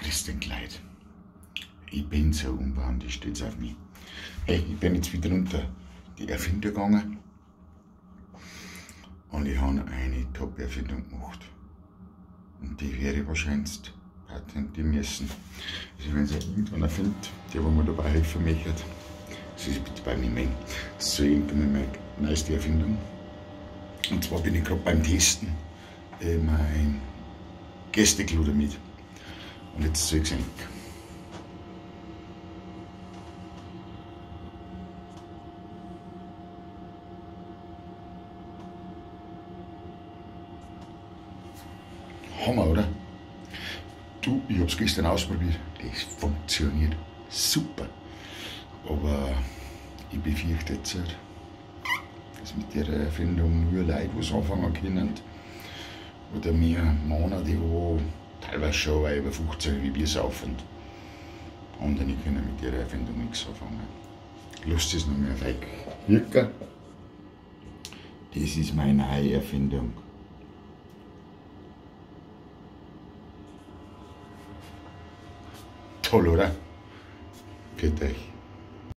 Christian Kleid. Ich bin so unbehandelt, steht's auf mich. Hey, ich bin jetzt wieder unter die Erfinder gegangen und ich habe eine Top-Erfindung gemacht. Und die werde ich wahrscheinlich patentieren müssen. Also wenn es irgendwann erfindet, der wo mir dabei helfen möchte, das ist bitte bei mir mein. Das ist so irgendwann meine neueste Erfindung. Und zwar bin ich gerade beim Testen mein Gästeklo damit. Und jetzt soll ich sehen. Hammer, oder? Du, ich hab's gestern ausprobiert. Das funktioniert super. Aber ich befürchte jetzt, dass mit der Erfindung nur Leute was anfangen können. Oder mir Männer, die teilweise schon über 15 wie Bier saufen. Andere können mit der Erfindung nichts anfangen. Lasst es noch mal auf euch wirken. Das ist meine neue Erfindung. Toll, oder? Für euch.